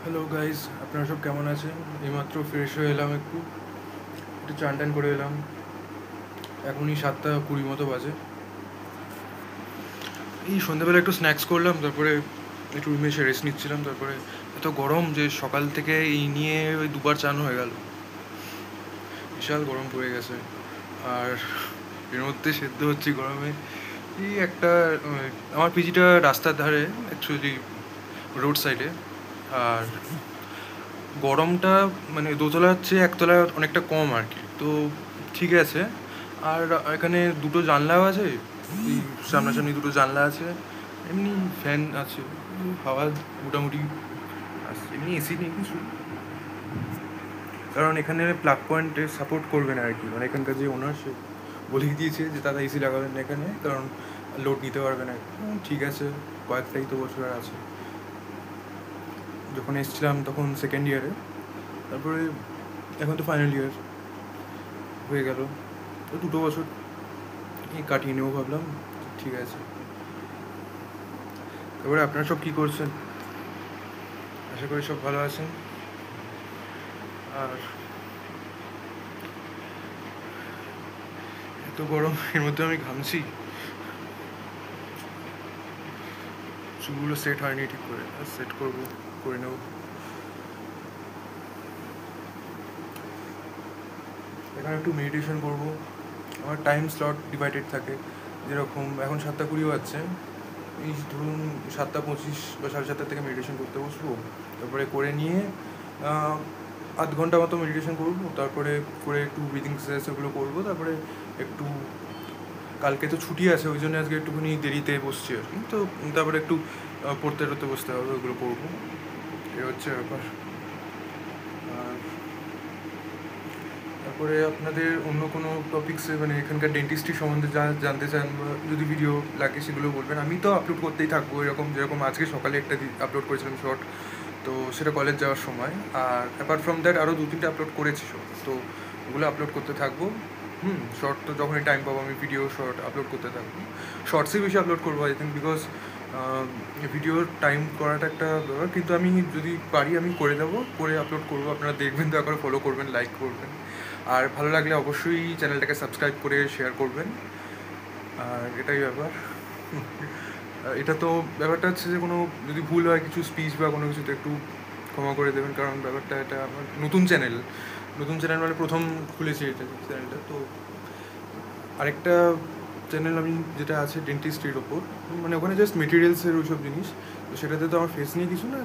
Hello guys, আপনারা সব কেমন আছেন? এইমাত্র ফ্রেশ হয়ে এলাম, একটু চান টান করে এলাম। এখনই 7:20 মতো বাজে। এই সন্ধ্যাবেলা একটু স্ন্যাক্স করলাম, তারপরে একটু রুমে এসে রেস্ট নিচ্ছিলাম। তারপরে এত গরম যে সকাল থেকে এই নিয়ে ওই দুবার চান হয়ে গেল। বিশাল গরম পড়ে গেছে। আর এর মধ্যে সেদ্ধ হচ্ছে গরমে। এই একটা আমার পিজিটা রাস্তার ধারে, অ্যাকচুয়ালি রোড সাইডে। আর গরমটা মানে দোতলার চেয়ে একতলায় অনেকটা কম আর কি, তো ঠিক আছে। আর এখানে দুটো জানলাও আছে, এই সামনাসামনি দুটো জানলা আছে, এমনি ফ্যান আছে, হাওয়া মোটামুটি আসছে। এমনি এসি নেই কিছু, কারণ এখানে প্লাগ পয়েন্টে সাপোর্ট করবে না আর কি। মানে এখানকার যে ওনার, সে বলেই দিয়েছে যে তারা এসি লাগাবেন না এখানে, কারণ লোড নিতে পারবে না। ঠিক আছে, কয়েকটাই তো বছর আর আছে। যখন এসেছিলাম তখন সেকেন্ড ইয়ারে, তারপরে এখন তো ফাইনাল ইয়ার হয়ে গেল, তো 2 বছর এই কাটিয়ে নেবো ভাবলাম। ঠিক আছে। তারপরে আপনারা সব কী করছেন? আশা করি সব ভালো আছেন। আর এত গরম, এর মধ্যে আমি ঘামছি। চুলগুলো সেট হয়নি ঠিক করে, সেট করবো, করে নেবো। এখানে একটু মেডিটেশন করবো। আমার টাইম স্লট ডিভাইডেড থাকে, যেরকম এখন 7:20 বাজছে। এই ধরুন 7:25 বা 7:30 থেকে মেডিটেশন করতে বসবো। তারপরে করে নিয়ে আধ ঘন্টা মতো মেডিটেশন করবো। তারপরে করে একটু ব্রিদিং এক্সারসাইজ ওগুলো করবো। তারপরে একটু, কালকে তো ছুটি আছে, ওই জন্য আজকে একটুখানি দেরিতে বসছি আর কি। তো তারপরে একটু পড়তে টড়তে বসতে হবে, ওগুলো করবো। এ হচ্ছে ব্যাপার। আর তারপরে আপনাদের অন্য কোনো টপিক্সে, মানে এখানকার ডেন্টিস্ট্রি সম্বন্ধে যা জানতে চান বা যদি ভিডিও লাগে সেগুলো বলবেন। আমি তো আপলোড করতেই থাকবো, এরকম যেরকম আজকে সকালে একটা আপলোড করেছিলাম শর্ট, তো সেটা কলেজ যাওয়ার সময়। আর অ্যাপার্ট ফ্রম দ্যাট আরও 2-3টে আপলোড করেছি শর্ট, তো ওগুলো আপলোড করতে থাকবো। শর্ট তো যখনই টাইম পাবো আমি ভিডিও শর্ট আপলোড করতে থাকবো। শর্টসই বেশি আপলোড করবো আই থিঙ্ক, বিকজ ভিডিওর টাইম করাটা একটা ব্যাপার, কিন্তু আমি যদি পারি আমি করে দেবো, করে আপলোড করবো। আপনারা দেখবেন, দয়া করে ফলো করবেন, লাইক করবেন, আর ভালো লাগলে অবশ্যই চ্যানেলটাকে সাবস্ক্রাইব করে শেয়ার করবেন। আর এটাই ব্যাপার। এটা তো ব্যাপারটা হচ্ছে যে কোনো যদি ভুল হয় কিছু স্পিচ বা কোনো কিছুতে একটু ক্ষমা করে দেবেন, কারণ ব্যাপারটা এটা আমার নতুন চ্যানেল। মানে প্রথম খুলেছি এটা চ্যানেলটা। তো আরেকটা চ্যানেল আমি যেটা আছে ডেন্টিস্ট্রির ওপর, মানে ওখানে জাস্ট মেটেরিয়ালসের ওইসব জিনিস, তো সেটাতে তো আমার ফেস নিয়ে কিছু না।